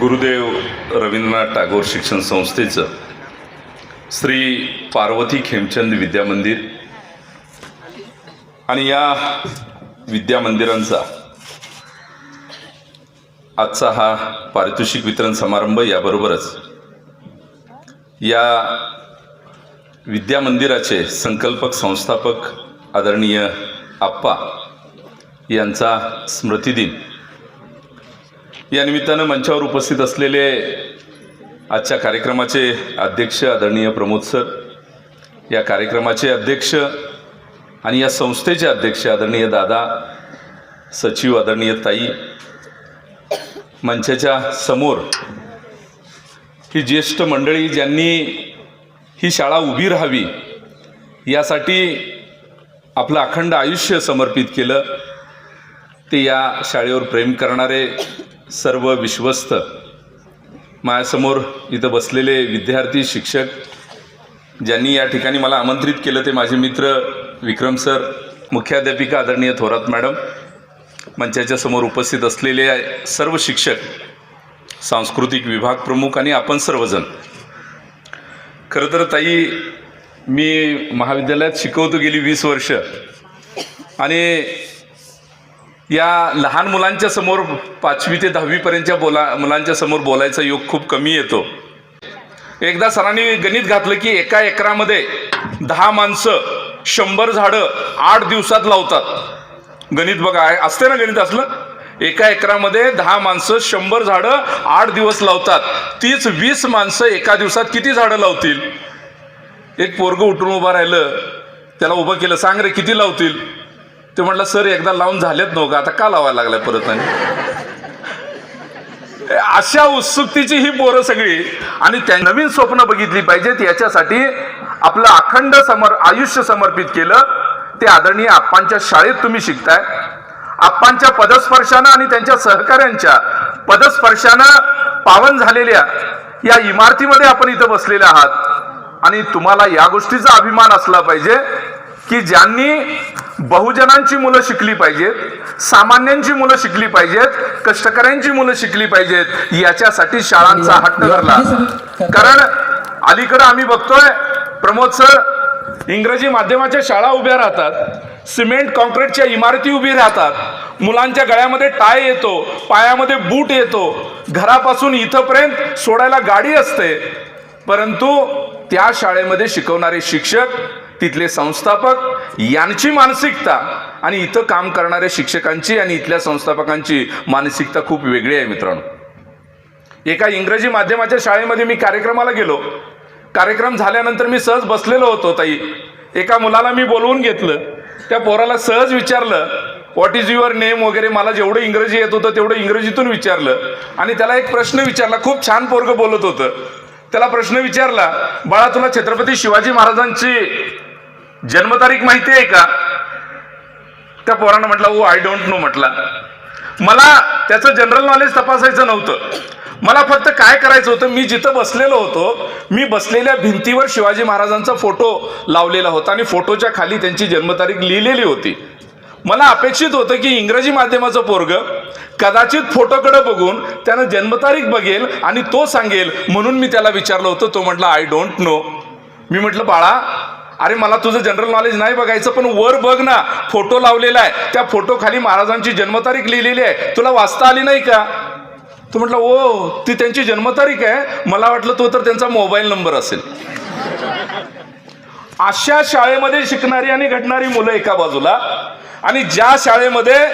गुरुदेव रवींद्रनाथ टागोर शिक्षण संस्थेचं श्री पार्वती खेमचंद विद्यामंदिर आणि या विद्यामंदिरांचा आजचा हा पारितोषिक वितरण समारंभ, याबरोबरच या विद्यामंदिराचे संकल्पक संस्थापक आदरणीय आप्पा यांचा स्मृतिदिन, या निमित्तानं मंचावर उपस्थित असलेले आजच्या कार्यक्रमाचे अध्यक्ष आदरणीय प्रमोद सर, या कार्यक्रमाचे अध्यक्ष आणि या संस्थेचे अध्यक्ष आदरणीय दादा, सचिव आदरणीय ताई, मंचाच्या समोर ही ज्येष्ठ मंडळी ज्यांनी ही शाळा उभी राहावी यासाठी आपलं अखंड आयुष्य समर्पित केलं, ते या शाळेवर प्रेम करणारे सर्व विश्वस्त, माझ्यासमोर इथं बसलेले विद्यार्थी, शिक्षक, ज्यांनी या ठिकाणी मला आमंत्रित केलं ते माझे मित्र विक्रम सर, मुख्याध्यापिका आदरणीय थोरात मॅडम, मंचाच्या समोर उपस्थित असलेले सर्व शिक्षक, सांस्कृतिक विभाग प्रमुख आणि आपण सर्वजण. खरं तर ताई, मी महाविद्यालयात शिकवतो गेली 20 वर्ष आणि या लहान मुलांच्या समोर 5वी ते 10वी पर्यंतच्या मुलांच्या समोर बोलायचा योग खूप कमी येतो. एकदा सरांनी गणित घातलं की एका एकरामध्ये 10 माणसं 100 झाडं 8 दिवसात लावतात. गणित बघा, असते ना गणित असलं, एका एकरामध्ये 10 माणसं 100 झाडं 8 दिवस लावतात. तीच 20 माणसं एका दिवसात किती झाडं लावतील? एक पोरगं उठून उभं राहिलं, त्याला उभं केलं, सांग रे किती लावतील? ते म्हटलं सर एकदा लावून झालेत नव्हतं, आता का लावायला लागलाय परत? आणि अशा उत्सुकतेची ही पोरं सगळी, आणि त्या नवीन स्वप्न बघितली पाहिजेत, याच्यासाठी आपलं अखंड आयुष्य समर्पित केलं. ते आदरणीय आप्पांच्या शाळेत तुम्ही शिकताय. आप्पांच्या पदस्पर्शानं आणि त्यांच्या सहकाऱ्यांच्या पदस्पर्शानं पावन झालेल्या या इमारतीमध्ये आपण इथं बसलेले आहात. आणि तुम्हाला या गोष्टीचा अभिमान असला पाहिजे की ज्यांनी बहुजनांची मुलं शिकली पाहिजेत, सामान्यांची मुलं शिकली पाहिजेत, कष्टकऱ्यांची मुलं शिकली पाहिजेत, याच्यासाठी शाळांचा हट्ट धरला. कारण अलीकडे आम्ही बघतोय प्रमोद सर, इंग्रजी माध्यमाच्या शाळा उभ्या राहतात, सिमेंट कॉन्क्रीटच्या इमारती उभी राहतात, मुलांच्या गळ्यामध्ये टाय येतो, पायामध्ये बूट येतो, घरापासून इथपर्यंत सोडायला गाडी असते, परंतु त्या शाळेमध्ये शिकवणारे शिक्षक, तिथले संस्थापक यांची मानसिकता आणि इथं काम करणाऱ्या शिक्षकांची आणि इथल्या संस्थापकांची मानसिकता खूप वेगळी आहे. मित्रांनो, एका इंग्रजी माध्यमाच्या शाळेमध्ये मी कार्यक्रमाला गेलो. कार्यक्रम झाल्यानंतर मी सहज बसलेलो होतो ताई. एका मुलाला मी बोलवून घेतलं. त्या पोराला सहज विचारलं व्हॉट इज युअर नेम वगैरे. मला जेवढं इंग्रजी येत होतं तेवढं इंग्रजीतून विचारलं आणि त्याला एक प्रश्न विचारला. खूप छान पोरगं बोलत होतं. त्याला प्रश्न विचारला, बाळा तुला छत्रपती शिवाजी महाराजांची जन्मतारीख माहिती आहे का? त्या पोरानं म्हटलं ओ आय डोंट नो. म्हटला मला त्याचं जनरल नॉलेज तपासायचं नव्हतं, मला फक्त काय करायचं होतं, मी जिथं बसलेलो होतो, मी बसलेल्या भिंतीवर शिवाजी महाराजांचा फोटो लावलेला होता आणि फोटोच्या खाली त्यांची जन्मतारीख लिहिलेली होती. मला अपेक्षित होतं की इंग्रजी माध्यमाचं पोरगं कदाचित फोटोकडे बघून त्यानं जन्मतारीख बघेल आणि तो सांगेल, म्हणून मी त्याला विचारलं होतं. तो म्हटला आय डोंट नो. मी म्हटलं बाळा, अरे मला तुझं जनरल नॉलेज नाही बघायचं, पण वर बघ ना, फोटो लावलेला आहे, त्या फोटो खाली महाराजांची जन्मतारीख लिहिलेली आहे, तुला वाचता आली नाही का? तो म्हटलं ओ ती त्यांची जन्मतारीख आहे, मला वाटलं तो तर त्यांचा मोबाईल नंबर असेल. अशा शाळेमध्ये शिकणारी आणि घडणारी मुलं एका बाजूला, आणि ज्या शाळेमध्ये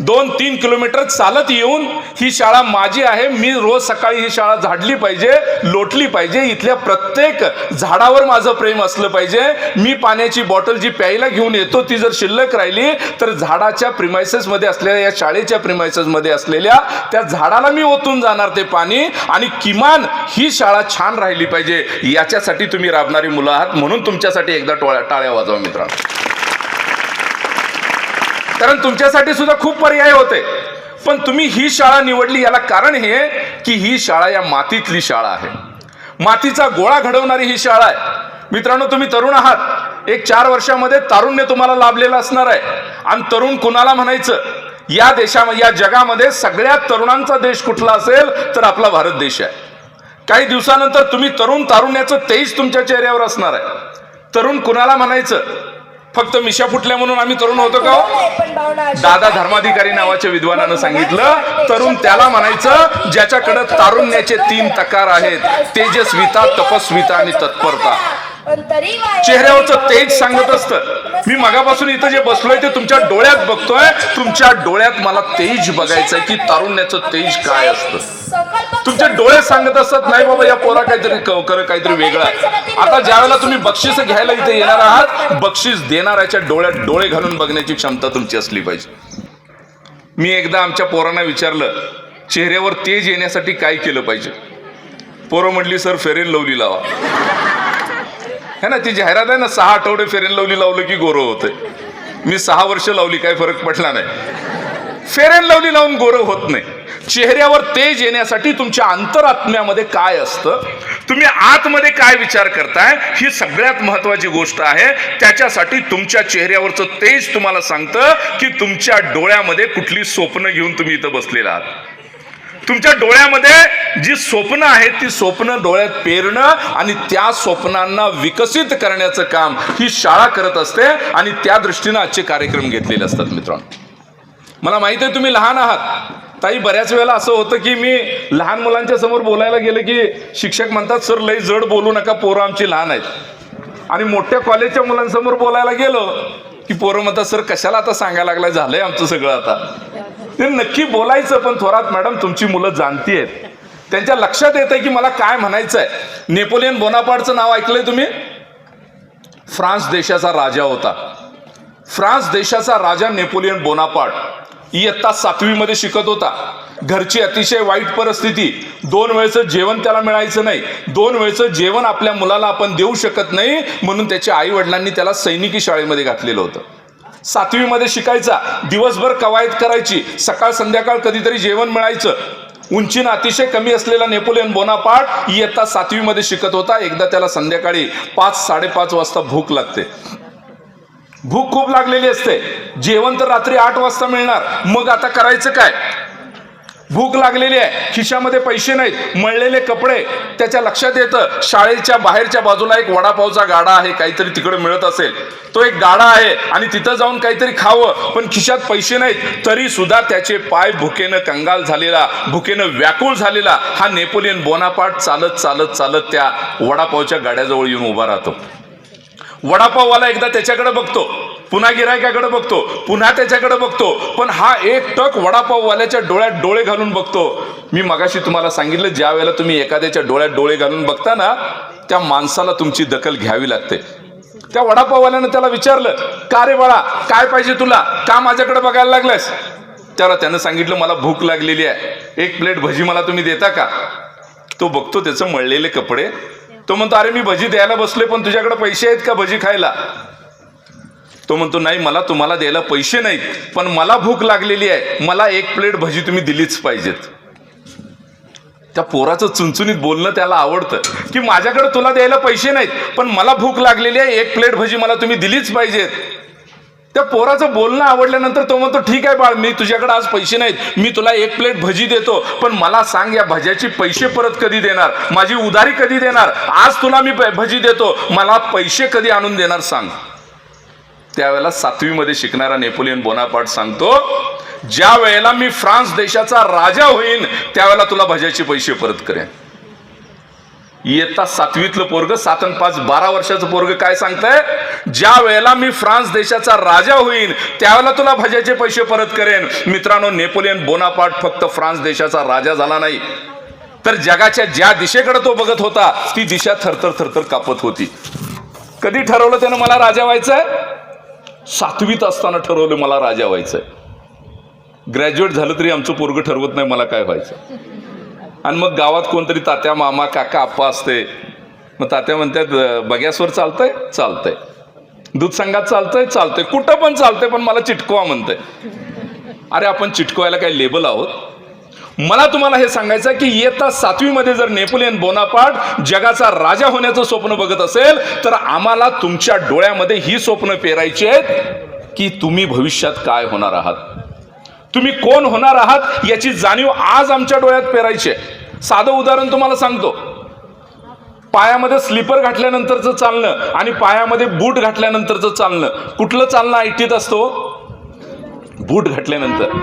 2-3 किलोमीटर चालत येऊन ही शाळा माझी आहे, मी रोज सकाळी ही शाळा झाडली पाहिजे, लोटली पाहिजे, इथल्या प्रत्येक झाडावर माझं प्रेम असलं पाहिजे, मी पाण्याची बॉटल जी प्यायला घेऊन येतो ती जर शिल्लक राहिली तर झाडाच्या प्रिमायसेसमध्ये असलेल्या, या शाळेच्या प्रिमायसेसमध्ये असलेल्या त्या झाडाला मी ओतून जाणार ते पाणी, आणि किमान ही शाळा छान राहिली पाहिजे, याच्यासाठी तुम्ही राबणारी मुलं आहात. म्हणून तुमच्यासाठी एकदा टाळ्या वाजवा मित्रांनो. कारण तुमच्यासाठी सुद्धा खूप पर्याय होते, पण तुम्ही ही शाळा निवडली. याला कारण हे की ही शाळा या मातीतली शाळा आहे, मातीचा गोळा घडवणारी ही शाळा आहे. मित्रांनो, तुम्ही तरुण आहात, एक 4 वर्षामध्ये तारुण्य तुम्हाला लाभलेलं असणार आहे. आणि तरुण कुणाला म्हणायचं या देशामध्ये, या जगामध्ये सगळ्यात तरुणांचा देश कुठला असेल तर आपला भारत देश आहे. काही दिवसानंतर तुम्ही तारुण्याचं तेज तुमच्या चेहऱ्यावर असणार आहे. तरुण कुणाला म्हणायचं? फक्त मिशा फुटल्या म्हणून आम्ही तरुण होतो का? दादा धर्माधिकारी नावाच्या विद्वानानं सांगितलं, तरुण त्याला म्हणायचं ज्याच्याकडे तारुण्याचे 3 तकार आहेत: तेजस्विता, तपस्विता आणि तत्परता. चेहऱ्यावरचं तेज सांगत असतं. मी मगापासून इथं जे बसलोय ते तुमच्या डोळ्यात बघतोय. तुमच्या डोळ्यात मला तेज बघायचंय की तारुण्याचं तेज काय असतं. तुमचे डोळे सांगत असतात, नाही बाबा या पोरा काहीतरी वेगळं आहे. आता ज्यावेळेला तुम्ही बक्षीस घ्यायला इथे येणार आहात, बक्षीस देणाऱ्याच्या डोळ्यात डोळे घालून बघण्याची क्षमता तुमची असली पाहिजे. मी एकदा आमच्या पोरांना विचारलं, चेहऱ्यावर तेज येण्यासाठी काय केलं पाहिजे? पोरं म्हटली, सर फेर अँड लवली लावा. है ना, ती जाहिरात आहे ना, 6 आठवडे फेर अँड लवली लावलं की गोरं होतंय. मी 6 वर्ष लावली, काही फरक पडला नाही. फेर अँड लवली लावून गोरं होत नाही. चेहऱ्यावर तेज येण्यासाठी तुमच्या अंतरात्म्यामध्ये काय असतं, तुम्ही आतमध्ये काय विचार करताय, ही सगळ्यात महत्वाची गोष्ट आहे. त्याच्यासाठी तुमच्या चेहऱ्यावरचं तेज तुम्हाला सांगतं की तुमच्या डोळ्यामध्ये कुठली स्वप्न घेऊन तुम्ही इथं बसलेला आहात. तुमच्या डोळ्यामध्ये जी स्वप्न आहेत ती स्वप्न डोळ्यात पेरणं आणि त्या स्वप्नांना विकसित करण्याचं काम ही शाळा करत असते. आणि त्या दृष्टीनं आजचे कार्यक्रम घेतलेले असतात. मित्रांनो, मला माहिती आहे तुम्ही लहान आहात. ताई, बऱ्याच वेळेला असं होतं की मी लहान मुलांच्या समोर बोलायला गेलं की शिक्षक म्हणतात, सर लई जड बोलू नका, पोरं आमची लहान आहेत. आणि मोठ्या कॉलेजच्या मुलांसमोर बोलायला गेलो की पोरं म्हणतात, सर कशाला आता सांगायला लागलाय, झालंय आमचं सगळं आता. ते नक्की बोलायचं, पण थोरात मॅडम तुमची मुलं जाणती आहेत. त्यांच्या लक्षात येतंय की मला काय म्हणायचंय. नेपोलियन बोनापार्टचं नाव ऐकलंय तुम्ही? फ्रान्स देशाचा राजा होता. फ्रान्स देशाचा राजा नेपोलियन बोनापार्ट इयत्ता 7वी मध्ये शिकत होता. घरची अतिशय वाईट परिस्थिती, 2 वेळचं जेवण त्याला मिळायचं नाही. 2 वेळचं जेवण आपल्या मुलाला आपण देऊ शकत नाही, म्हणून त्याच्या आई वडिलांनी त्याला सैनिकी शाळेमध्ये घातलेलं होतं. 7वी मध्ये शिकायचा, दिवसभर कवायत करायची, सकाळ संध्याकाळ कधीतरी जेवण मिळायचं. उंचीनं अतिशय कमी असलेला नेपोलियन बोनापार्ट इयत्ता 7वी मध्ये शिकत होता. एकदा त्याला संध्याकाळी 5-5:30 वाजता भूक लागते. भूक खूप लागलेली असते. जेवण तर रात्री 8 वाजता मिळणार. मग आता करायचं काय? भूक लागलेली आहे, खिशामध्ये पैसे नाहीत, मळलेले कपडे. त्याच्या लक्षात येतं शाळेच्या बाहेरच्या बाजूला एक वडापावचा गाडा आहे, काहीतरी तिकडे मिळत असेल. तो एक गाडा आहे आणि तिथं जाऊन काहीतरी खावं, पण खिशात पैसे नाहीत. तरी सुद्धा त्याचे पाय भुकेनं कंगाल झालेला, भुकेनं व्याकुळ झालेला हा नेपोलियन बोनापार्ट चालत चालत चालत त्या वडापावच्या गाड्याजवळ येऊन उभा राहतो. वडापाववाला एकदा त्याच्याकडे बघतो, पुन्हा गिरायकाकडे बघतो, पुन्हा त्याच्याकडे बघतो, पण हा एकटक वडापाववाल्याच्या डोळ्यात डोळे घालून बघतो. मी मगाशी तुम्हाला सांगितलं, ज्या वेळेला तुम्ही एखाद्याच्या डोळ्यात डोळे घालून बघता ना, त्या माणसाला तुमची दखल घ्यावी लागते. त्या वडापाववाल्यानं त्याला विचारलं, का रे बाळा, काय पाहिजे तुला, का माझ्याकडे बघायला लागलास? त्यानं सांगितलं, मला भूक लागलेली आहे, 1 प्लेट भजी मला तुम्ही देता का? तो बघतो त्याचं मळलेले कपडे. तो म्हणतो, अरे मी भजी द्यायला बसलोय, पण तुझ्याकडे पैसे आहेत का भजी खायला? तो म्हणतो, नाही, मला तुम्हाला द्यायला पैसे नाहीत, पण मला भूक लागलेली आहे, मला 1 प्लेट भजी तुम्ही दिलीच पाहिजेत. त्या पोराचं चुनचुनीत बोलणं त्याला आवडतं की माझ्याकडे तुला द्यायला पैसे नाहीत, पण मला भूक लागलेली आहे, 1 प्लेट भजी मला तुम्ही दिलीच पाहिजेत. त्या पोराचं बोलणं आवडल्यानंतर तो म्हणतो, ठीक आहे बाळ, मी तुझ्याकडे आज पैसे नाहीत, मी तुला 1 प्लेट भजी देतो, पण मला सांग या भज्याची पैसे परत कधी देणार, माझी उधारी कधी देणार? आज तुला मी भजी देतो, मला पैसे कधी आणून देणार सांग. त्यावेळेला 7वी मध्ये शिकणारा नेपोलियन बोनापार्ट सांगतो, ज्या वेळेला मी फ्रान्स देशाचा राजा होईन त्यावेळेला तुला भज्याचे पैसे परत करेन. इयत्ता 7वीतलं पोरग, 7 आणि 5 12 वर्षाचं पोरग काय सांगतंय? ज्या वेळेला मी फ्रान्स देशाचा राजा होईन त्यावेळेला तुला भज्याचे पैसे परत करेन. मित्रांनो, नेपोलियन बोनापार्ट फक्त फ्रान्स देशाचा राजा झाला नाही, तर जगाच्या ज्या दिशेकडे तो बघत होता ती दिशा थरथर थरथर कापत होती. कधी ठरवलं त्यानं मला राजा व्हायचंय? 7वीत असताना ठरवलं मला राजा व्हायचंय. ग्रॅज्युएट झालं तरी आमचं पोरग ठरवत नाही मला काय व्हायचं. आणि मग गावात कोणतरी तात्या, मामा, काका, आप्पा असते. मग तात्या म्हणतात, बग्यासवर चालतंय? चालतंय. दूध संघात चालतंय? चालतंय. कुठं पण चालतंय, पण मला चिटकवा म्हणतंय. अरे आपण चिटकवायला काय लेबल आहोत? मला तुम्हाला हे सांगायचं की इयत्ता 7वी मध्ये जर नेपोलियन बोनापार्ट जगाचा राजा होण्याचं स्वप्न बघत असेल, तर आम्हाला तुमच्या डोळ्यामध्ये ही स्वप्न पेरायची आहेत की तुम्ही भविष्यात काय होणार आहात. तुम्ही कोण होणार आहात याची जाणीव आज आमच्या डोळ्यात पेरायची आहे. साधं उदाहरण तुम्हाला सांगतो. पायामध्ये स्लीपर घातल्यानंतरचं चालणं आणि पायामध्ये बूट घातल्यानंतरचं चालणं, कुठलं चालणं आयटीत असतो? बूट घातल्यानंतर.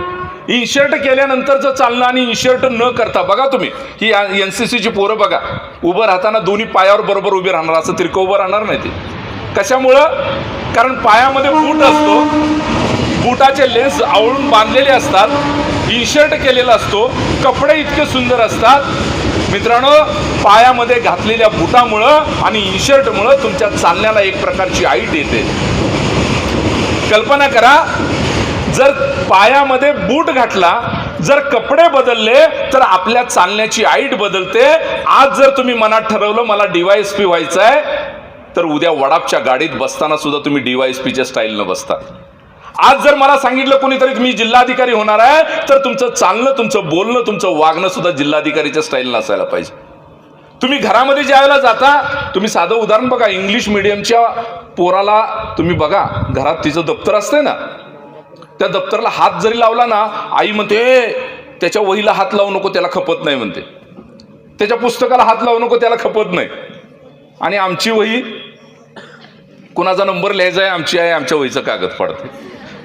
इनशर्ट केल्यानंतरचं चालणं आणि इनशर्ट न करता, बघा तुम्ही ही एनसीसीची पोरं बघा, उभं राहताना दोन्ही पायावर बरोबर उभे राहणार, असं तिरकं उभं राहणार नाही ते. कशामुळं? कारण पायामध्ये बूट असतो, बुटाचे लेन्स आवळून बांधलेले असतात, इनशर्ट केलेला असतो, कपडे इतके सुंदर असतात मित्रांनो. पायामध्ये घातलेल्या बुटामुळं आणि इनशर्टमुळं तुमच्या चालण्याला एक प्रकारची हाईट येते. कल्पना करा, जर पायामध्ये बूट घातला, जर कपडे बदलले तर आपल्या चालण्याची हाईट बदलते. आज जर तुम्ही मनात ठरवलं मला DYSP व्हायचं आहे, तर उद्या वडापच्या गाडीत बसताना सुद्धा तुम्ही DYSPच्या स्टाईलनं बसता. आज जर मला सांगितलं कोणीतरी मी जिल्हाधिकारी होणार आहे, तर तुमचं चालणं, तुमचं बोलणं, तुमचं वागणं सुद्धा जिल्हाधिकारीच्या स्टाईलनं असायला पाहिजे. तुम्ही घरामध्ये ज्यावेळेला जाता, तुम्ही साधं उदाहरण बघा, इंग्लिश मिडियमच्या पोराला तुम्ही बघा, घरात तिचं दप्तर असते ना, त्या दप्तरला हात जरी लावला ना, आई म्हणते त्याच्या वहीला हात लावू नको, त्याला खपत नाही म्हणते. त्याच्या पुस्तकाला हात लावू नको, त्याला खपत नाही. आणि आमची वही, कुणाचा नंबर लिहायचा आहे, आमची आहे, आमच्या वहीचं कागद पडते.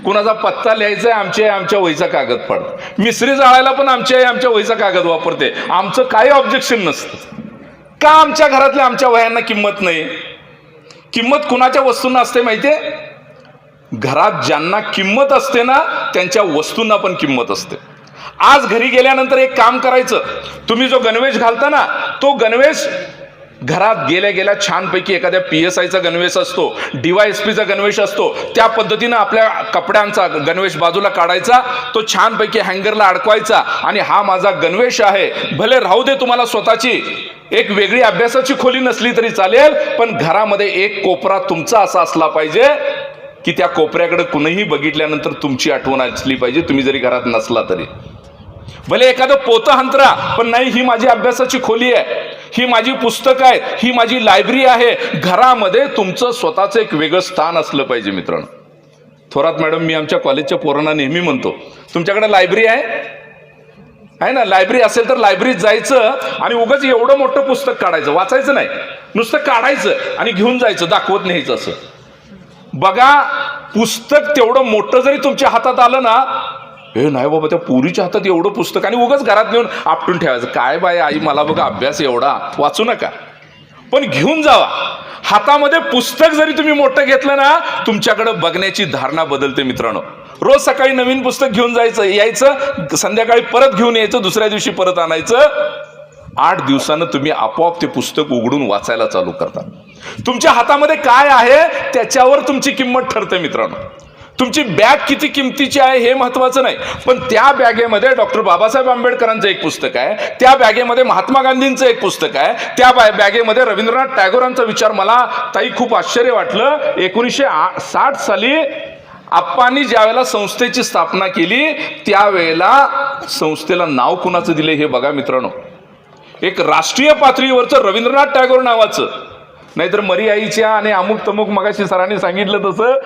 कुणाचा पत्ता लिहायचा आहे, आमची आहे, आमच्या वहीचा कागद पडते. मिसरी जाळायला पण आमची आहे, आमच्या वहीचा कागद वापरते. आमचं काही ऑब्जेक्शन नसतं. का आमच्या घरातल्या आमच्या वह्यांना किंमत नाही? किंमत कुणाच्या वस्तूंना असते माहितीये? घरात ज्यांना किंमत असते ना, त्यांच्या वस्तूंना पण किंमत असते. आज घरी गेल्यानंतर एक काम करायचं, तुम्ही जो गणवेश घालता ना, तो गणवेश घरात गेल्या गेल्या छानपैकी एखाद्या PSIचा गणवेश असतो, DYSPचा गणवेश असतो, त्या पद्धतीनं आपल्या कपड्यांचा गणवेश बाजूला काढायचा, तो छानपैकी हँगरला अडकवायचा आणि हा माझा गणवेश आहे. भले राहू दे तुम्हाला स्वतःची एक वेगळी अभ्यासाची खोली नसली तरी चालेल, पण घरामध्ये एक कोपरा तुमचा असा असला पाहिजे की त्या कोपऱ्याकडे कुणीही बघितल्यानंतर तुमची आठवण असली पाहिजे, तुम्ही जरी घरात नसला तरी. भले एखादं पोतं हंतरा, पण नाही, ही माझी अभ्यासाची खोली आहे, ही माझी पुस्तकं आहेत, ही माझी लायब्ररी आहे. घरामध्ये तुमचं स्वतःचं एक वेगळं स्थान असलं पाहिजे मित्रांनो. थोरात मॅडम, मी आमच्या कॉलेजच्या पोरांना नेहमी म्हणतो, तुमच्याकडे लायब्ररी आहे ना? लायब्ररी असेल तर लायब्ररीत जायचं आणि उगाच एवढं मोठं पुस्तक काढायचं, वाचायचं नाही, नुसतं काढायचं आणि घेऊन जायचं, दाखवत न्यायचं. असं बघा, पुस्तक तेवढं मोठं जरी तुमच्या हातात आलं ना, हे नाही बाबा, त्या पुरीच्या हातात एवढं पुस्तक, आणि उगाच घरात नेऊन आपटून ठेवायचं. काय बाय आई, मला बघा अभ्यास एवढा, वाचू नका, पण घेऊन जावा. हातामध्ये पुस्तक जरी तुम्ही मोठं घेतलं ना, तुमच्याकडे बघण्याची धारणा बदलते मित्रांनो. रोज सकाळी नवीन पुस्तक घेऊन जायचं, यायचं, संध्याकाळी परत घेऊन यायचं, दुसऱ्या दिवशी परत आणायचं. 8 दिवसानं तुम्ही आपोआप ते पुस्तक उघडून वाचायला चालू करता. तुमच्या हातामध्ये काय आहे त्याच्यावर तुमची किंमत ठरते मित्रांनो. तुमची बॅग किती किमतीची आहे हे महत्वाचं नाही, पण त्या बॅगेमध्ये डॉक्टर बाबासाहेब आंबेडकरांचं एक पुस्तक आहे, त्या बॅगेमध्ये महात्मा गांधींचं एक पुस्तक आहे, त्या बॅगेमध्ये रवींद्रनाथ टागोरांचा विचार. मला ताई खूप आश्चर्य वाटलं, 1960 साली आप्पांनी ज्या वेळेला संस्थेची स्थापना केली, त्यावेळेला संस्थेला नाव कुणाचं दिले हे बघा मित्रांनो. एक राष्ट्रीय पातळीवरचं रवींद्रनाथ टागोर नावाचं, नाहीतर मरी आईच्या आणि अमुक तमुक मगाशी सरांनी सांगितलं तसं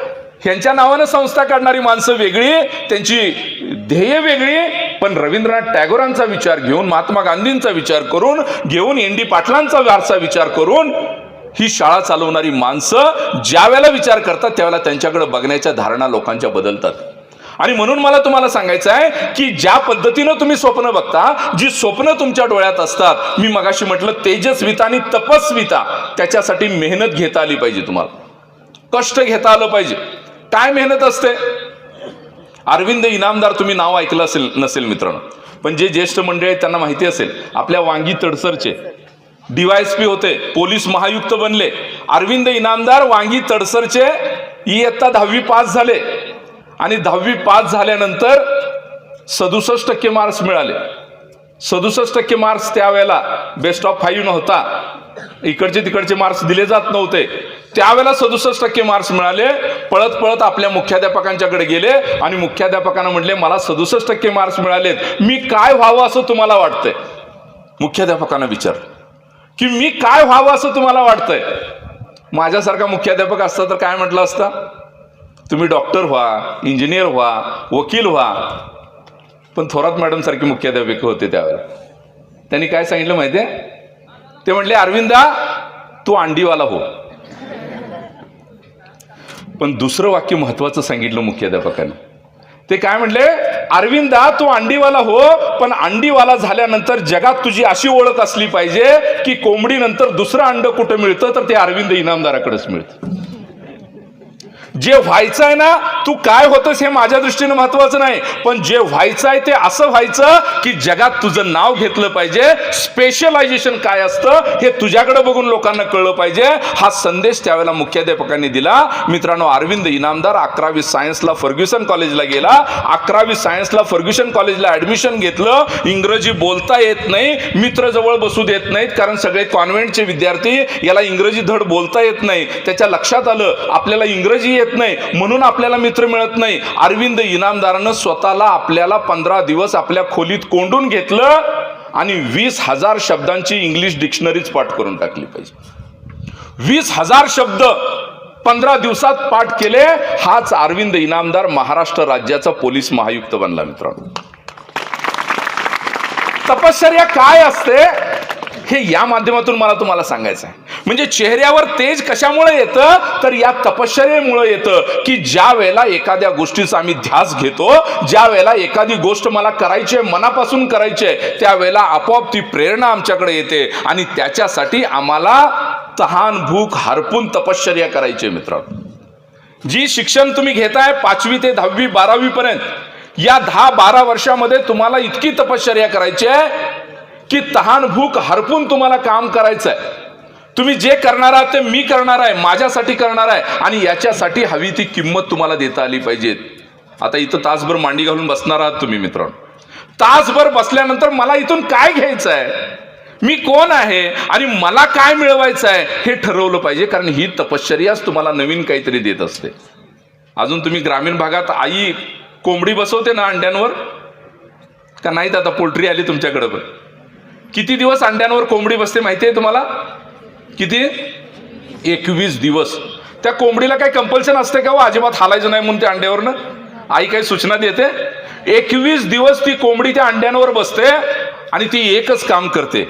ह्यांच्या नावानं संस्था काढणारी माणसं वेगळी, त्यांची ध्येय वेगळी, पण रवींद्रनाथ टागोरांचा विचार घेऊन, महात्मा गांधींचा विचार करून घेऊन, ND पाटलांचा वारसा विचार करून ही शाळा चालवणारी माणसं ज्या वेळेला विचार करतात त्यावेळेला त्यांच्याकडे बघण्याच्या धारणा लोकांच्या बदलतात. आणि म्हणून मला तुम्हाला सांगायचं आहे की ज्या पद्धतीनं तुम्ही स्वप्न बघता, जी स्वप्न तुमच्या डोळ्यात असतात, मी मगाशी म्हटलं तेजस्विता आणि तपस्विता, त्याच्यासाठी मेहनत घेता आली पाहिजे, तुम्हाला कष्ट घेता आलं पाहिजे. काय मेहनत असते? अरविंद इनामदार तुम्ही नाव ऐकलं असेल नसेल मित्रांनो, पण जे ज्येष्ठ मंडळी आहेत त्यांना माहिती असेल. आपल्या वांगी तडसरचे DYSP होते, पोलीस महायुक्त बनले. अरविंद इनामदार वांगी तडसरचे इयत्ता 10वी पास झाले आणि 10वी पास झाल्यानंतर 67% मार्क्स मिळाले. 67% मार्क्स त्यावेळेला बेस्ट ऑफ 5 नव्हता, इकडचे तिकडचे मार्क्स दिले जात नव्हते. त्यावेळेला 67% मार्क्स मिळाले. पळत पळत आपल्या मुख्याध्यापकांच्याकडे गेले आणि मुख्याध्यापकांना म्हटले, मला 67% मार्क्स मिळालेत, मी काय व्हावं असं तुम्हाला वाटतंय? मुख्याध्यापकांना विचार की मी काय व्हावं असं तुम्हाला वाटतंय? माझ्यासारखा मुख्याध्यापक असता तर काय म्हटलं असतं? तुम्ही डॉक्टर व्हा, इंजिनियर व्हा, वकील व्हा. पण थोरात मॅडम सारखे मुख्याध्यापक होते त्यावेळेला. त्यांनी काय सांगितलं माहितीये? ते म्हणले, अरविंदा तू अंडीवाला हो. पण दुसरं वाक्य महत्वाचं सांगितलं मुख्याध्यापकाने. ते काय म्हणले? अरविंदा तू अंडीवाला हो, पण अंडीवाला झाल्यानंतर जगात तुझी अशी ओळख असली पाहिजे की कोंबडी नंतर दुसरं अंड कुठं मिळतं तर ते अरविंद इनामदाराकडेच मिळतं. जे व्हायचं आहे ना, तू काय होतस हे माझ्या दृष्टीने महत्वाचं नाही, पण जे व्हायचं आहे ते असं व्हायचं की जगात तुझं नाव घेतलं पाहिजे. स्पेशलायझेशन काय असतं हे तुझ्याकडे बघून लोकांना कळलं पाहिजे. हा संदेश त्यावेळेला मुख्याध्यापकांनी दिला. मित्रांनो, अरविंद इनामदार 11वी सायन्सला फर्ग्युसन कॉलेजला गेला. 11वी सायन्सला फर्ग्युसन कॉलेजला ऍडमिशन घेतलं. इंग्रजी बोलता येत नाही, मित्र जवळ बसू देत नाहीत, कारण सगळे कॉन्व्हेंटचे विद्यार्थी, याला इंग्रजी धड बोलता येत नाही. त्याच्या लक्षात आलं आपल्याला इंग्रजी येत नाही म्हणून आपल्याला मित्र मिळत नाही. अरविंद इनामदारानं स्वतःला आपल्याला 15 दिवस आपल्या खोलीत कोंडून घेतलं आणि 20,000 शब्दांची इंग्लिश डिक्शनरीज पाठ करून टाकली पाहिजे. 20,000 शब्द 15 दिवसात पाठ केले. हाच अरविंद इनामदार महाराष्ट्र राज्याचा पोलीस महायुक्त बनला. मित्रांनो, तपश्चर्या काय असते हे या माध्यमातून मला तुम्हाला सांगायचं आहे. म्हणजे चेहऱ्यावर तेज कशामुळे येतं तर या तपश्चर्येमुळे येतं की ज्या वेळेला एखाद्या गोष्टीचा आम्ही ध्यास घेतो, ज्या वेळेला एखादी गोष्ट मला करायची आहे, मनापासून करायची आहे, त्यावेळेला आपोआप ती प्रेरणा आमच्याकडे येते आणि त्याच्यासाठी आम्हाला तहान भूक हरपून तपश्चर्या करायची आहे. मित्रांनो, जी शिक्षण तुम्ही घेताय 5वी ते 10वी 12वी पर्यंत, या 10-12 वर्षामध्ये तुम्हाला इतकी तपश्चर्या करायची आहे की तहान भूक हरपून तुम्हाला काम करायचं आहे. तुम्ही जे करणार आहात ते मी करणार आहे, माझ्यासाठी करणार आहे आणि याच्यासाठी हवी ती किंमत तुम्हाला देता आली पाहिजे. आता इथं तासभर मांडी घालून बसणार आहात तुम्ही. मित्रांनो, तासभर बसल्यानंतर मला इथून काय घ्यायचं आहे, मी कोण आहे आणि मला काय मिळवायचं आहे हे ठरवलं पाहिजे, कारण ही तपश्चर्याच तुम्हाला नवीन काहीतरी देत असते. अजून तुम्ही ग्रामीण भागात आई कोंबडी बसवते ना अंड्यांवर का नाहीत? आता पोल्ट्री आली तुमच्याकडे, पण किती दिवस अंड्यांवर कोंबडी बसते माहिती आहे तुम्हाला? किती? 21 दिवस. त्या कोंबडीला काही कंपल्शन असते का? अजिबात हालायचं नाही म्हणून त्या अंड्यावरनं आई काही सूचना देते? 21 दिवस ती कोंबडी त्या अंड्यांवर बसते आणि ती एकच काम करते,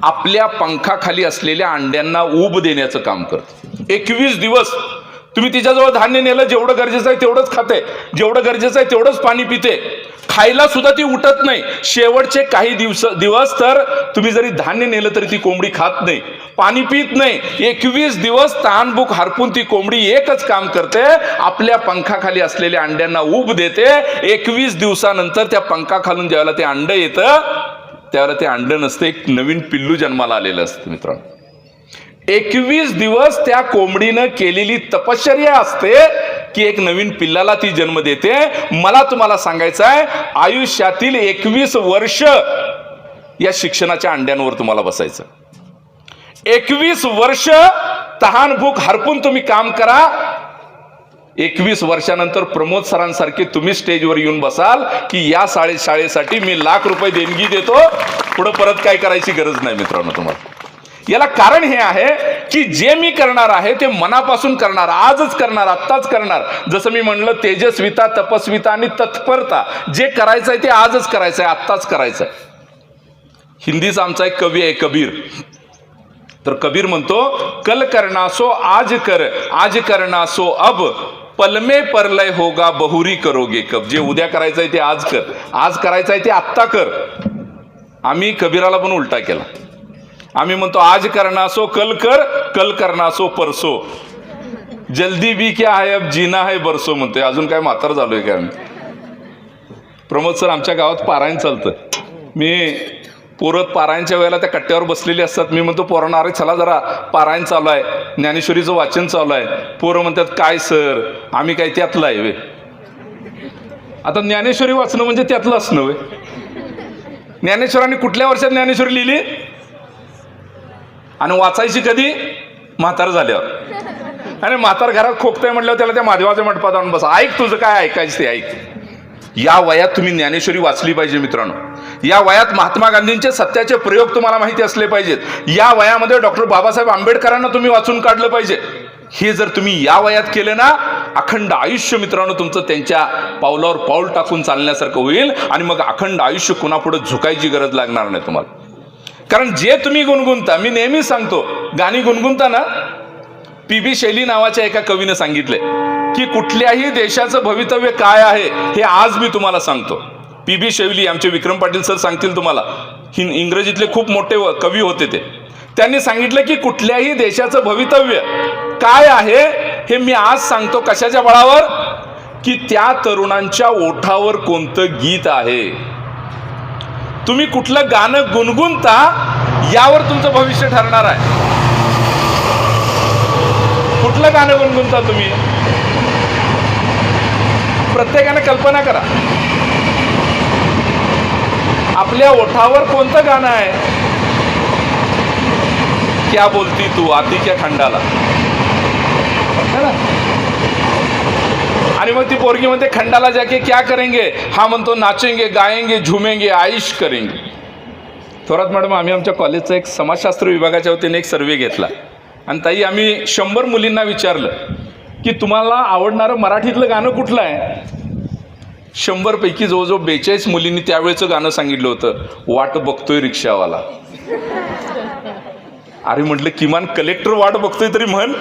आपल्या पंखाखाली असलेल्या अंड्यांना ऊब देण्याचं काम करते. 21 दिवस तुम्ही तिच्याजवळ धान्य नेलं, जेवढं गरजेचं आहे तेवढंच खाते, जेवढं गरजेचं आहे तेवढंच पाणी पिते, खायला सुद्धा ती उठत नाही. शेवटचे काही दिवस तर तुम्ही जरी धान्य नेलं तरी ती कोंबडी खात नाही, पाणी पित नाही. 21 दिवस तहानभूक हरपून ती कोंबडी एकच काम करते, आपल्या पंखाखाली असलेल्या अंड्यांना ऊब देते. 21 दिवसानंतर त्या पंखाखालून ज्यावेळेला ते अंड येतं त्यावेळेला ते अंड नसतं, एक नवीन पिल्लू जन्माला आलेलं असतं. मित्रांनो, 21 दिवस त्या कोंबडीनं केलेली तपश्चर्या असते की एक नवीन पिल्लाला ती जन्म देते. मला तुम्हाला सांगायचं आहे, आयुष्यातील 21 वर्ष या शिक्षणाच्या अंड्यांवर तुम्हाला बसायचं. 21 वर्ष तहान भूक हरपून तुम्ही काम करा. 21 वर्षानंतर प्रमोद सरांसारखे तुम्ही स्टेजवर येऊन बसाल की या शाळेसाठी मी ₹1,00,000 देणगी देतो, पुढे परत काय करायची गरज नाही. मित्रांनो, तुम्हाला याला कारण हे आहे की जे मी करणार आहे ते मनापासून करणार, आजच करणार, आत्ताच करणार. जसं मी म्हणलं, तेजस्विता, तपस्विता आणि तत्परता. जे करायचं आहे ते आजच करायचं आहे, आत्ताच करायचं आहे. हिंदीचा आमचा एक कवी आहे कबीर. तर कबीर म्हणतो, कल करना सो आज कर, आज करना सो अब, पल में परलय होगा बहुरी करोगे कब. जे उद्या करायचं आहे ते आज कर, आज करायचं आहे ते आत्ता कर. आम्ही कबीराला पण उलटा केला. आम्ही म्हणतो आज करना सो कल कर, कल करना सो परसो, जल्दी भी क्या है अब जीना है बरसो म्हणतोय. अजून काय म्हातार झालोय का आम्ही? प्रमोद सर आमच्या गावात पारायण चालतं. मी पोरत पारायणच्या वेळेला त्या कट्ट्यावर बसलेली असतात. मी म्हणतो पोरांना, अरे चला जरा पारायण चालू आहे, ज्ञानेश्वरीचं वाचन चालू आहे. पोरं म्हणतात, काय सर आम्ही काय त्यातलं आहे वे? आता ज्ञानेश्वरी वाचणं म्हणजे त्यातलं असणं वे? ज्ञानेश्वरांनी कुठल्या वर्षात ज्ञानेश्वरी लिहिली आणि वाचायची कधी? म्हातार झाल्यावर. आणि म्हातार घरात खोकताय म्हटल्यावर त्याला त्या महादेवाच्या मंडपात आणून बसा, ऐक तुझं काय ऐकायचं ते ऐक. या वयात तुम्ही ज्ञानेश्वरी वाचली पाहिजे. मित्रांनो, या वयात महात्मा गांधींचे सत्याचे प्रयोग तुम्हाला माहिती असले पाहिजेत. या वयामध्ये डॉक्टर बाबासाहेब आंबेडकरांना तुम्ही वाचून काढलं पाहिजे. हे जर तुम्ही या वयात केले ना अखंड आयुष्य मित्रांनो तुमचं त्यांच्या पावलावर पाऊल टाकून चालण्यासारखं होईल आणि मग अखंड आयुष्य कुणापुढे झुकायची गरज लागणार नाही तुम्हाला. कारण जे तुम्ही गुणगुणता, मी नेहमी सांगतो, गाणी गुणगुणता ना, पी.बी. शैली नावाच्या एका कवीने सांगितले की कुठल्याही देशाचं भवितव्य काय आहे हे आज मी तुम्हाला सांगतो. पी.बी. शैली आमचे विक्रम पाटील सर सांगतील तुम्हाला, इंग्रजीतले खूप मोठे कवी होते ते. त्यांनी सांगितलं की कुठल्याही देशाचं भवितव्य काय आहे हे मी आज सांगतो. कशाच्या बळावर? की त्या तरुणांच्या ओठावर कोणतं गीत आहे, तुम्ही कुठलं गाणं गुणगुणता यावर तुमचं भविष्य ठरणार आहे. कुठलं गाणं गुणगुणता तुम्ही? प्रत्येकाने कल्पना करा, आपल्या ओठावर कोणतं गाणं आहे? क्या बोलती तू आती क्या खंडाला, है ना? आणि मग ती पोरगी म्हणते खंडाला जाके क्या करेंगे, हा म्हणतो नाचेंगे गाएंगे झुमेंगे आईश करेंगे. थोरात मॅडम, आम्ही आमच्या कॉलेजचा एक समाजशास्त्र विभागाच्या वतीने एक सर्वे घेतला आणि ताई आम्ही 100 मुलींना विचारलं की तुम्हाला आवडणारं मराठीतलं गाणं कुठलं आहे. 100 पैकी जवळजवळ 42 मुलींनी त्यावेळेचं गाणं सांगितलं होतं, वाट बघतोय रिक्षावाला. अरे म्हटलं किमान कलेक्टर वाट बघतोय तरी म्हण.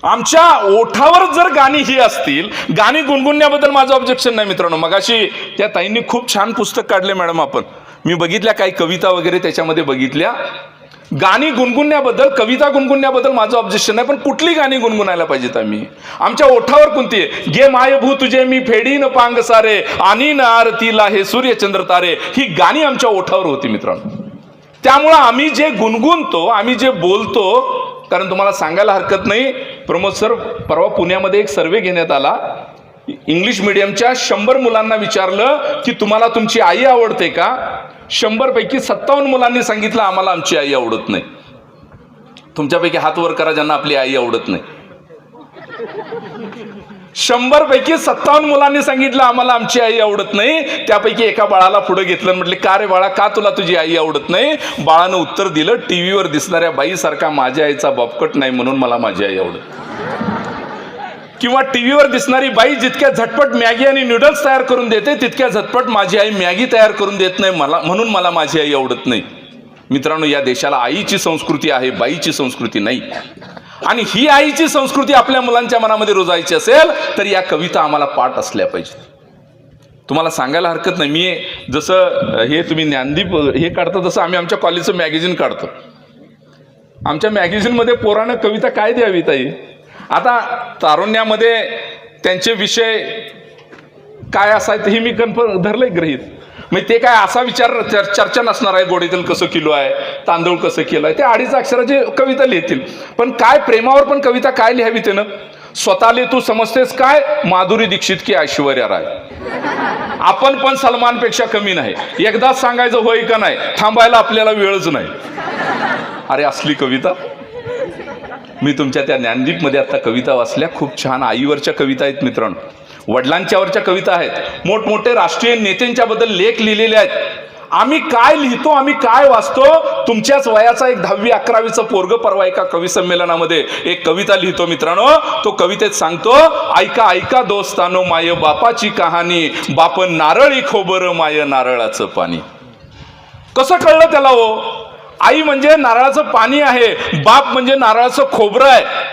आमच्या ओठावर जर गाणी ही असतील, गाणी गुणगुणण्याबद्दल माझं ऑब्जेक्शन नाही मित्रांनो. मगाशी त्या ताईंनी खूप छान पुस्तक काढले मॅडम, आपण मी बघितल्या, काही कविता वगैरे त्याच्यामध्ये बघितल्या. गाणी गुणगुणण्याबद्दल, कविता गुणगुणण्याबद्दल माझं ऑब्जेक्शन नाही, पण कुठली गाणी गुणगुणायला पाहिजेत आम्ही? आमच्या ओठावर कोणती आहे? गे मायभू तुझे मी फेडीन पांग सारे आणि न आरतीला हे सूर्यचंद्र तारे, ही गाणी आमच्या ओठावर होती मित्रांनो. त्यामुळं आम्ही जे गुणगुणतो, आम्ही जे बोलतो, कारण तुम्हाला सांगायला हरकत नाही, प्रमोद सर, परवा पुण्यामध्ये एक सर्वे घेण्यात आला. इंग्लिश मीडियमच्या 100 मुलांना विचारलं की तुम्हाला तुमची आई आवडते का? 100 पैकी 57 मुलांनी सांगितलं आम्हाला आमची आई आवडत नाही. तुमच्यापैकी हात वर करा ज्यांना आपली आई आवडत नाही. 100 पैकी 57 मुलांनी सांगितलं आम्हाला आमची आई आवडत नाही. त्यापैकी एका बाळाला पुढे घेतलं, म्हटले का रे बाळा, का तुला तुझी आई आवडत नाही? बाळानं उत्तर दिलं, टीव्हीवर दिसणाऱ्या बाईसारखा माझ्या आईचा बापकट नाही म्हणून मला माझी आई आवडत. किंवा टीव्हीवर दिसणारी बाई जितक्या झटपट मॅगी आणि नूडल्स तयार करून देते तितक्या झटपट माझी आई मॅगी तयार करून देत नाही, मला म्हणून मला माझी आई आवडत नाही. मित्रांनो, या देशाला आईची संस्कृती आहे, बाईची संस्कृती नाही. आणि ही आईची संस्कृती आपल्या मुलांच्या मनामध्ये रुजायची असेल तर या कविता आम्हाला पाठ असल्या पाहिजेत. तुम्हाला सांगायला हरकत नाही, मी जसं हे तुम्ही ज्ञानदीप हे काढता तसं आम्ही आमच्या कॉलेजचं मॅगझिन काढतो. आमच्या मॅगझिनमध्ये पोरानं कविता काय द्यावी ताई? आता तारुण्यामध्ये त्यांचे विषय काय असायचं हे मी कन्फर्म धरलंय गृहीत. मग ते काय असा विचार चर्चा नसणार आहे, गोडे तेल कसं किलो आहे, तांदूळ कसं केलं आहे, ते 2.5 अक्षराची कविता लिहितील. पण काय प्रेमावर पण कविता काय लिहावी त्यानं? स्वतःले तू समजतेस काय, माधुरी दीक्षित की ऐश्वर्या राय. आपण पण सलमानपेक्षा कमी नाही. एकदाच सांगायचं होय का नाही, थांबायला आपल्याला वेळच नाही. अरे असली कविता. मी तुमच्या त्या ज्ञानदीपमध्ये आता कविता वाचल्या, खूप छान आईवरच्या कविता आहेत मित्रांनो, वडिलांच्यावरच्या कविता आहेत, मोठमोठे राष्ट्रीय नेत्यांच्या बद्दल लेख लिहिलेले आहेत. आम्ही काय लिहितो, आम्ही काय वाचतो? तुमच्याच वयाचा एक 10वी-11वीचा पोरग परवा एका कवी संमेलनामध्ये एक कविता लिहितो मित्रांनो. तो कवितेत सांगतो, ऐका ऐका दोस्तानो माय बापाची कहाणी, बाप नारळी खोबर माय नारळाचं पाणी. कसं कळलं त्याला हो? आई म्हणजे नारळाचं पाणी आहे, बाप म्हणजे नारळाचं खोबरं आहे.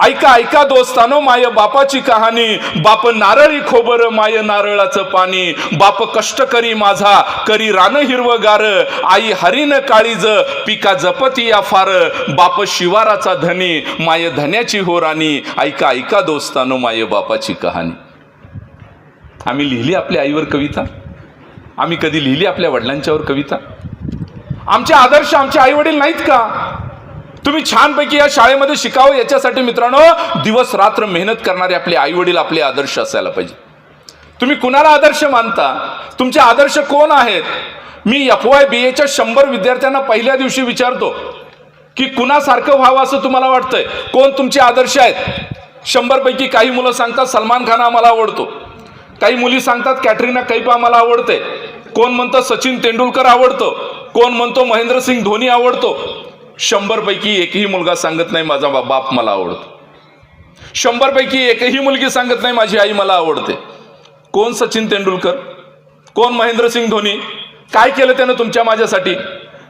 ऐका ऐका दोस्तानो माय बापाची कहाणी, बाप नारळी खोबर माय नारळाचं पाणी. बाप कष्ट करी माझा करी रान हिरवगार, आई हरिण काळीज पिका जपती या फार. बाप शिवाराचा धनी माय धन्याची हो राणी, ऐका ऐका दोस्तानो माय बापाची कहाणी. आम्ही लिहिली आपल्या आईवर कविता? आम्ही कधी लिहिली आपल्या वडिलांच्यावर कविता? आमचे आदर्श आमचे आई वडील नाहीत का? तुम्ही छानपैकी या शाळेमध्ये शिकावं याच्यासाठी मित्रांनो दिवस रात्र मेहनत करणारे आपले आई वडील आपले आदर्श असायला पाहिजे. तुम्ही कुणाला आदर्श मानता? तुमचे आदर्श कोण आहेत? मी FY BAच्या 100 विद्यार्थ्यांना पहिल्या दिवशी विचारतो की कुणासारखं व्हावं असं तुम्हाला वाटतंय? कोण तुमचे आदर्श आहेत? 100 पैकी काही मुलं सांगतात सलमान खान आम्हाला आवडतो, काही मुली सांगतात कॅटरीना कैफ आम्हाला आवडते, कोण म्हणतं सचिन तेंडुलकर आवडतो, कोण म्हणतो महेंद्रसिंग धोनी आवडतो. 100 पैकी एकही मुलगा सांगत नाही माझा बाप मला आवडतो. 100 पैकी एकही मुलगी सांगत नाही माझी आई मला आवडते. कोण सचिन तेंडुलकर, कोण महेंद्रसिंग धोनी, काय केलं त्यानं तुमच्या माझ्यासाठी?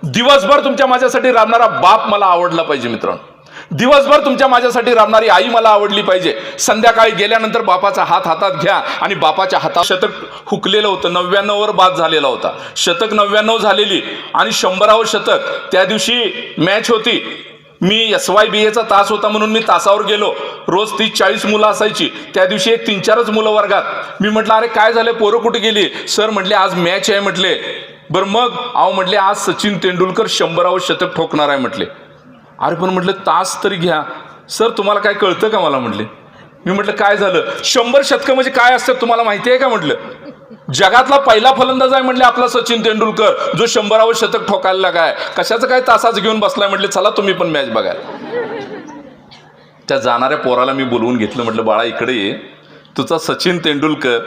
दिवसभर तुमच्या माझ्यासाठी राबणारा बाप मला आवडला पाहिजे मित्रांनो. दिवसभर तुमच्या माझ्यासाठी राबणारी आई मला आवडली पाहिजे. संध्याकाळी गेल्यानंतर बापाचा हात हातात घ्या आणि बापाच्या हातात शतक हुकलेलं होतं, 99 वर बाद झालेला होता. शतक 99 झालेली आणि 100व शतक. त्या दिवशी मॅच होती. मी SYBAचा तास होता म्हणून मी तासावर गेलो. रोज 30-40 मुलं असायची. त्या दिवशी एक 3-4च मुलं वर्गात. मी म्हटलं अरे काय झालं, पोरं कुठे गेली? सर म्हटले आज मॅच आहे. म्हटले बरं मग? अहो म्हटले आज सचिन तेंडुलकर 100व शतक ठोकणार आहे. म्हटले अरे पण म्हटलं तास तरी घ्या. सर तुम्हाला काय कळतं का मला? म्हटले. मी म्हटलं काय झालं? 100 शतकं म्हणजे काय असतं तुम्हाला माहिती आहे का? म्हटलं जगातला पहिला फलंदाज आहे म्हटले आपला सचिन तेंडुलकर, जो 100व शतक ठोकायला लागाय. कशाचं काय तासाच घेऊन बसलाय? म्हटले चला तुम्ही पण मॅच बघायला. त्या जाणाऱ्या पोराला मी बोलवून घेतलं. म्हटलं बाळा इकडे ये, तुझा सचिन तेंडुलकर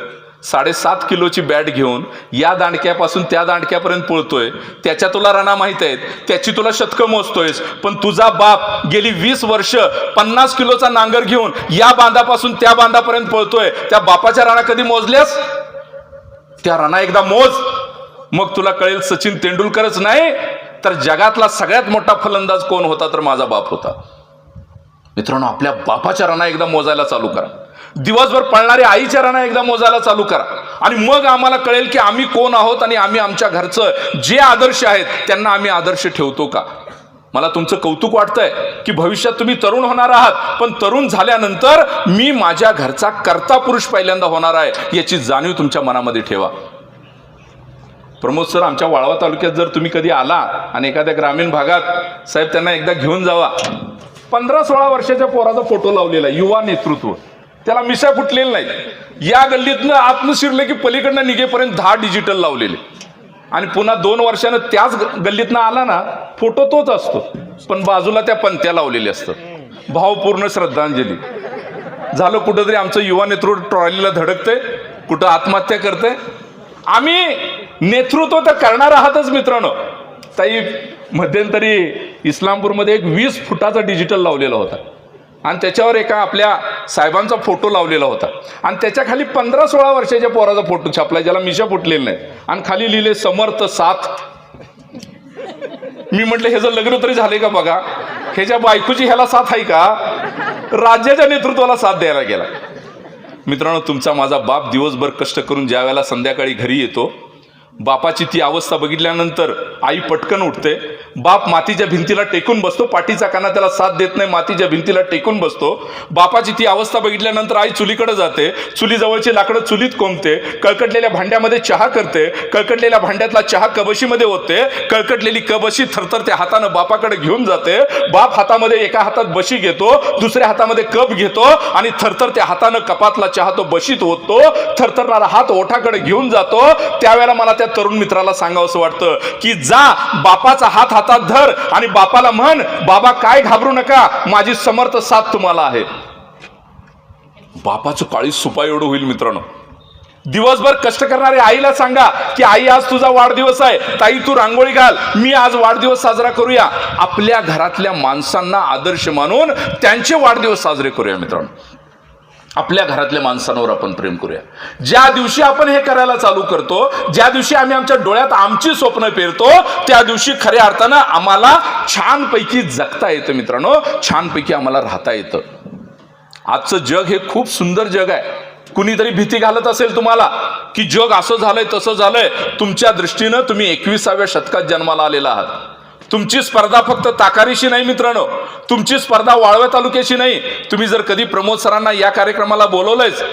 7.5 किलोची बॅट घेऊन या दांडक्यापासून त्या दांडक्यापर्यंत पळतोय. त्याच्या तुला रना माहित आहेत, त्याची तुला शतकं मोजतोयस. पण तुझा बाप गेली 20 वर्ष 50 किलोचा नांगर घेऊन या बांधापासून त्या बांधापर्यंत पळतोय. त्या बापाच्या राणा कधी मोजल्यास? त्या राणा एकदा मोज, मग तुला कळेल सचिन तेंडुलकरच नाही तर जगातला सगळ्यात मोठा फलंदाज कोण होता, तर माझा बाप होता. मित्रांनो आपल्या बापाच्या राणा एकदा मोजायला चालू करा. दिवसभर पळणारे आईच्या राणा एकदा मोजायला चालू करा आणि मग आम्हाला कळेल की आम्ही कोण आहोत आणि आम्ही आमच्या घरचं जे आदर्श आहेत त्यांना आम्ही आदर्श ठेवतो का. मला तुमचं कौतुक वाटतंय की भविष्यात तुम्ही तरुण होणार आहात, पण तरुण झाल्यानंतर मी माझ्या घरचा कर्ता पुरुष पहिल्यांदा होणार आहे याची जाणीव तुमच्या मनामध्ये ठेवा. प्रमोद सर आमच्या वाळवा तालुक्यात जर तुम्ही कधी आला आणि एखाद्या ग्रामीण भागात, साहेब त्यांना एकदा घेऊन जावा. 15-16 वर्षाच्या पोराचा फोटो लावलेला युवा नेतृत्व, त्याला मिशा फुटलेली नाही. या गल्लीतनं आतनं शिरले की पलीकडनं निघेपर्यंत 10 डिजिटल लावलेले. आणि पुन्हा 2 वर्षानं त्याच गल्लीतनं आला ना फोटो तोच असतो, पण बाजूला त्या पंत्या लावलेल्या असतात. भावपूर्ण श्रद्धांजली. झालं कुठंतरी आमचं युवा नेतृत्व ट्रॉलीला धडकतंय, कुठं आत्महत्या करतंय. आम्ही नेतृत्व तर करणार आहातच मित्रांनो. ताई मध्यंतरी इस्लामपूरमध्ये एक 20 फुटाचा डिजिटल लावलेला होता आणि त्याच्यावर एका आपल्या साहेबांचा फोटो लावलेला होता आणि त्याच्या खाली 15-16 वर्षाच्या पोराचा फोटो छापला ज्याला मिशा फुटलेला नाही आणि खाली लिहिले समर्थ साथ. मी म्हटलं ह्याचं लग्न तरी झाले का बघा, ह्याच्या बायकोची ह्याला साथ आहे का? राज्याच्या नेतृत्वाला साथ द्यायला गेला. मित्रांनो तुमचा माझा बाप दिवसभर कष्ट करून ज्या वेळेला संध्याकाळी घरी येतो, बापाची ती अवस्था बघितल्यानंतर आई पटकन उठते. बाप मातीच्या भिंतीला टेकून बसतो, पाठीचा काना त्याला साथ देत नाही, मातीच्या भिंतीला टेकून बसतो. बापाची ती अवस्था बघितल्यानंतर आई चुलीकडे जाते, चुलीजवळची लाकडं चुलीत कोंबते, कळकटलेल्या भांड्यामध्ये चहा करते, कळकटलेल्या भांड्यातला चहा कबशीमध्ये होते, कळकटलेली कबशी थरथरते हातानं बापाकडे घेऊन जाते. बाप हातामध्ये एका हातात बशी घेतो, दुसऱ्या हातामध्ये कप घेतो आणि थरथरत्या हातानं कपातला चहा तो बशीत होतो, थरथरणारा हात ओठाकडे घेऊन जातो. त्यावेळेला मला त्या तरुण मित्राला सांगावंसं वाटतं की जा बापाचा हात हातात धर आणि बापाला म्हण, बाबा काय घाबरू नका, माझी समर्थ साथ तुम्हाला आहे. बापाचं काळी सुपाय एवढं होईल मित्रांनो. दिवसभर कष्ट करणाऱ्या आईला सांगा की आई आज तुझा वाढदिवस आहे, ताई तू रांगोळी घाल, मी आज वाढदिवस साजरा करूया. आपल्या घरातल्या माणसांना आदर्श मानून त्यांचे वाढदिवस साजरे करूया मित्रांनो. आपल्या घरातल्या माणसांवर आपण प्रेम करूया. ज्या दिवशी आपण हे करायला चालू करतो, ज्या दिवशी आम्ही आमच्या डोळ्यात आमची स्वप्न पेरतो, त्या दिवशी खऱ्या अर्थानं आम्हाला छानपैकी जगता येतं मित्रांनो, छानपैकी आम्हाला राहता येतं. आजचं जग हे खूप सुंदर जग आहे. कुणीतरी भीती घालत असेल तुम्हाला की जग असं झालंय तसं झालंय, तुमच्या दृष्टीनं तुम्ही 21व्या शतकात जन्माला आलेला आहात. तुमची स्पर्धा फक्त ताकारीशी नाही मित्रांनो, तुमची स्पर्धा वाळवा तालुक्याशी नाही. तुम्ही जर कधी प्रमोद सरांना या कार्यक्रमाला बोलवलंच,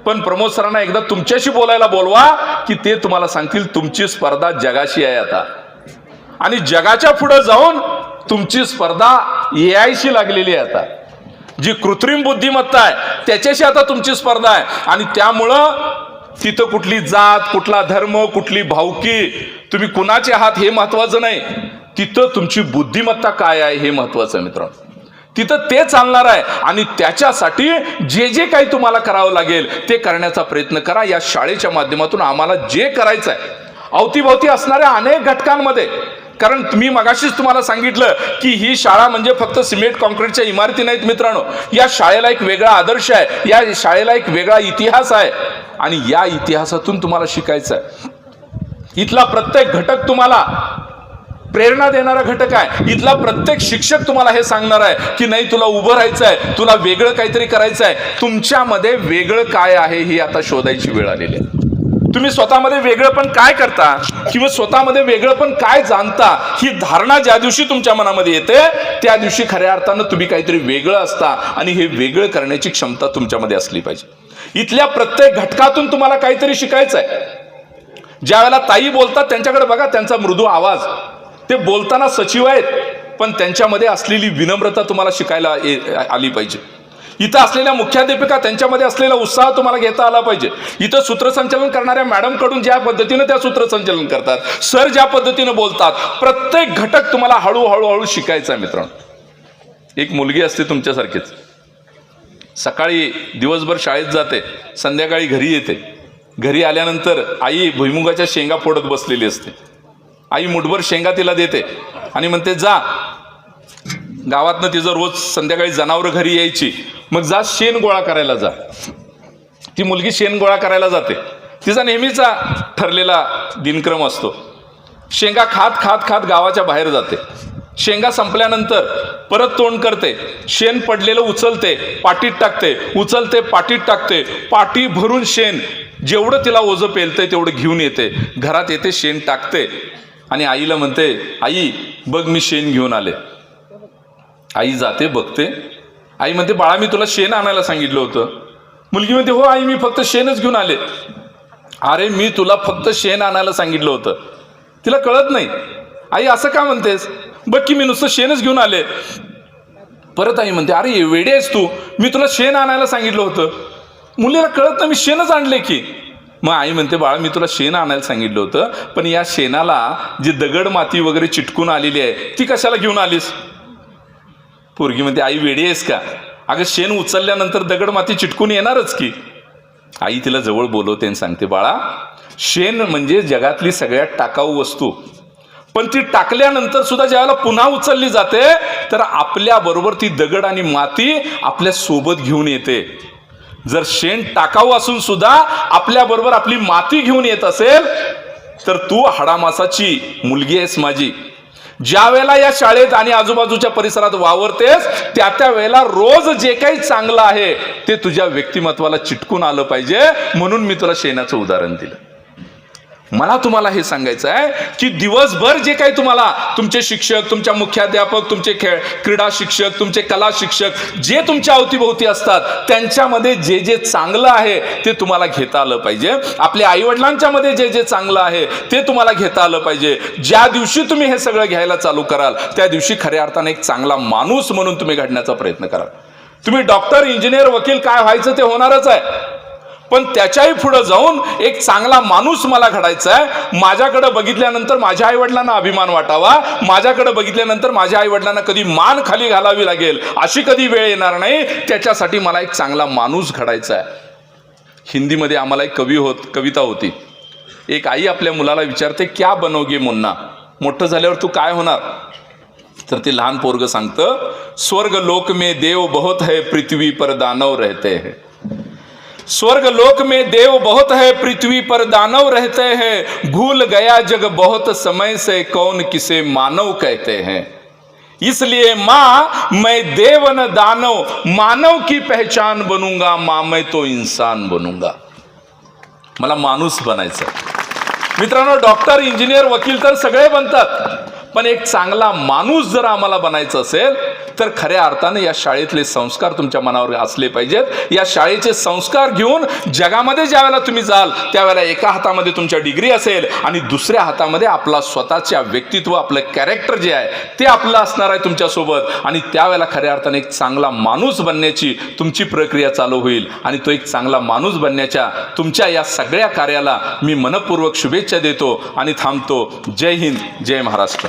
पण प्रमोद सरांना एकदा तुमच्याशी बोलायला बोलवा की ते तुम्हाला सांगतील तुमची स्पर्धा जगाशी आहे आता. आणि जगाच्या पुढे जाऊन तुमची स्पर्धा AI शी लागलेली आहे आता. जी कृत्रिम बुद्धिमत्ता आहे त्याच्याशी आता तुमची स्पर्धा आहे. आणि त्यामुळं तिथं कुठली जात, कुठला धर्म, कुठली भावकी, तुम्ही कुणाचे आहात हे महत्वाचं नाही, तिथं तुमची बुद्धिमत्ता काय आहे हे महत्वाचं आहे मित्रांनो. तिथं ते चालणार आहे आणि त्याच्यासाठी जे जे काही तुम्हाला करावं लागेल ते करण्याचा प्रयत्न करा. या शाळेच्या माध्यमातून आम्हाला जे करायचं आहे, अवतीभोवती असणाऱ्या अनेक घटकांमध्ये कारण मी मगाशीच तुम्हाला सांगितलं की ही शाळा म्हणजे फक्त सिमेंट कॉन्क्रीटच्या इमारती नाहीत मित्रांनो. या शाळेला एक वेगळा आदर्श आहे, या शाळेला एक वेगळा इतिहास आहे आणि या इतिहासातून तुम्हाला शिकायचं आहे. इथला प्रत्येक घटक तुम्हाला प्रेरणा देणारा घटक आहे. इथला प्रत्येक शिक्षक तुम्हाला हे सांगणार आहे की नाही, तुला उभं राहायचं आहे, तुला वेगळं काहीतरी करायचं आहे. तुमच्यामध्ये वेगळं काय आहे ही आता शोधायची वेळ आलेली आहे. तुम्ही स्वतःमध्ये वेगळं पण काय करता किंवा स्वतःमध्ये वेगळं पण काय जाणता, ही धारणा ज्या दिवशी तुमच्या मनामध्ये येते त्या दिवशी खऱ्या अर्थानं तुम्ही काहीतरी वेगळं असता आणि हे वेगळं करण्याची क्षमता तुमच्यामध्ये असली पाहिजे. इथल्या प्रत्येक घटकातून तुम्हाला काहीतरी शिकायचं आहे. ज्या वेळेला ताई बोलतात त्यांच्याकडे बघा, त्यांचा मृदू आवाज, ते बोलताना सचिव आहेत पण त्यांच्यामध्ये असलेली विनम्रता तुम्हाला शिकायला आली पाहिजे. इथं असलेल्या मुख्याध्यापिका, त्यांच्यामध्ये असलेला उत्साह तुम्हाला घेता आला पाहिजे. इथं सूत्रसंचालन करणाऱ्या मॅडम कडून ज्या पद्धतीनं त्या सूत्रसंचालन करतात, सर ज्या पद्धतीनं बोलतात, प्रत्येक घटक तुम्हाला हळूहळू शिकायचा आहे मित्रांनो. एक मुलगी असते तुमच्यासारखीच, सकाळी दिवसभर शाळेत जाते, संध्याकाळी घरी येते. घरी आल्यानंतर आई भुईमुगाच्या शेंगा फोडत बसलेली असते. आई मुठभर शेंगा तिला देते आणि म्हणते जा. गावातनं तिचं रोज संध्याकाळी जनावरं घरी यायची, मग जा शेण गोळा करायला जा. ती मुलगी शेण गोळा करायला जाते. तिचा नेहमीचा ठरलेला दिनक्रम असतो. शेंगा खात खात खात गावाच्या बाहेर जाते. शेंगा संपल्यानंतर परत तोंड करते, शेण पडलेलं उचलते, पाटीत टाकते, उचलते, पाटीत टाकते. पाटी भरून शेण जेवढं तिला ओझं पेलतंय तेवढं घेऊन येते. घरात येते, शेण टाकते आणि आईला म्हणते, आई बघ मी शेण घेऊन आले. आई जाते, बघते. आई म्हणते, बाळा मी तुला शेण आणायला सांगितलं होतं. मुलगी म्हणते, हो आई मी फक्त शेणच घेऊन आले. अरे मी तुला फक्त शेण आणायला सांगितलं होतं. तिला कळत नाही. आई असं का म्हणतेस? बघ की मी नुसतं शेणच घेऊन आले. परत आई म्हणते, अरे वेडी आहेस तू, मी तुला शेण आणायला सांगितलं होतं. मुलीला कळत नाही, मी शेणच आणले की. मग आई म्हणते, बाळा मी तुला शेण आणायला सांगितलं होतं, पण या शेणाला जी दगड माती वगैरे चिटकून आलेली आहे ती कशाला घेऊन आलीस? पोरगी म्हणते, आई वेडी आहेस का? अगं शेण उचलल्यानंतर दगड माती चिटकून येणारच की. आई तिला जवळ बोलवते आणि सांगते, बाळा शेण म्हणजे जगातली सगळ्यात टाकाऊ वस्तू, पण ती टाकल्यानंतर सुद्धा ज्यावेळेला पुन्हा उचलली जाते तर आपल्या बरोबर ती दगड आणि माती आपल्या सोबत घेऊन येते. जर शेण टाकाऊ असून सुद्धा आपल्या बरोबर आपली माती घेऊन येत असेल तर तू हाडामासाची मुलगी आहेस माझी. ज्या वेळेला या शाळेत आणि आजूबाजूच्या परिसरात वावरतेस त्या वेळेला रोज जे काही चांगलं आहे ते तुझ्या व्यक्तिमत्वाला चिटकून आलं पाहिजे. म्हणून मी तुला शेणाचं उदाहरण दिलं. मला तुम्हाला हे सांगायचं आहे की दिवसभर जे काही तुम्हाला तुमचे शिक्षक, तुमच्या मुख्याध्यापक, तुमचे क्रीडा शिक्षक, तुमचे कला शिक्षक जे तुमच्या अवतीभोवती असतात त्यांच्यामध्ये जे जे चांगलं आहे ते तुम्हाला घेता आलं पाहिजे. आपल्या आईवडिलांच्या मध्ये जे जे चांगलं आहे ते तुम्हाला घेता आलं पाहिजे. ज्या दिवशी तुम्ही हे सगळं घ्यायला चालू कराल त्या दिवशी खऱ्या अर्थाने एक चांगला माणूस म्हणून तुम्ही घडण्याचा प्रयत्न कराल. तुम्ही डॉक्टर, इंजिनियर, वकील काय व्हायचं ते होणारच आहे, पण त्याच्याही पुढे जाऊन एक चांगला माणूस मला घडायचा आहे. माझ्याकडे बघितल्यानंतर माझ्या आईवडिलांना अभिमान वाटावा, माझ्याकडे बघितल्यानंतर माझ्या आईवडिलांना कधी मान खाली घालावी लागेल अशी कधी वेळ येणार नाही. त्याच्यासाठी मला एक चांगला माणूस घडायचा आहे. हिंदीमध्ये आम्हाला एक कविता होती. एक आई आपल्या मुलाला विचारते, क्या बनोगे मुन्ना, मोठं झाल्यावर तू काय होणार? तर ते लहान पोरग सांगतं, स्वर्ग लोक में देव बहुत है, पृथ्वी पर दानव रहते हैं. स्वर्ग लोक में देव बहुत है, पृथ्वी पर दानव रहते हैं. भूल गया जग बहुत समय से, कौन किसे मानव कहते हैं. इसलिए माँ मैं देव न दानव, मानव की पहचान बनूंगा. माँ मैं तो इंसान बनूंगा. मला माणूस बनायचं. मित्रांनो, डॉक्टर, इंजिनियर, वकील तर सगळे बनतात, पण एक चांगला माणूस जर आम्हाला बनायचं असेल तर खऱ्या अर्थाने या शाळेतले संस्कार तुमच्या मनावर असले पाहिजेत. या शाळेचे संस्कार घेऊन जगामध्ये ज्या वेळेला तुम्ही जाल त्यावेळेला एका हातामध्ये तुमच्या डिग्री असेल आणि दुसऱ्या हातामध्ये आपला स्वतःच्या व्यक्तित्व, आपलं कॅरेक्टर जे आहे ते आपलं असणार आहे तुमच्यासोबत. आणि त्यावेळेला खऱ्या अर्थाने एक चांगला माणूस बनण्याची तुमची प्रक्रिया चालू होईल. आणि तो एक चांगला माणूस बनण्याच्या तुमच्या या सगळ्या कार्याला मी मनपूर्वक शुभेच्छा देतो आणि थांबतो. जय हिंद, जय महाराष्ट्र.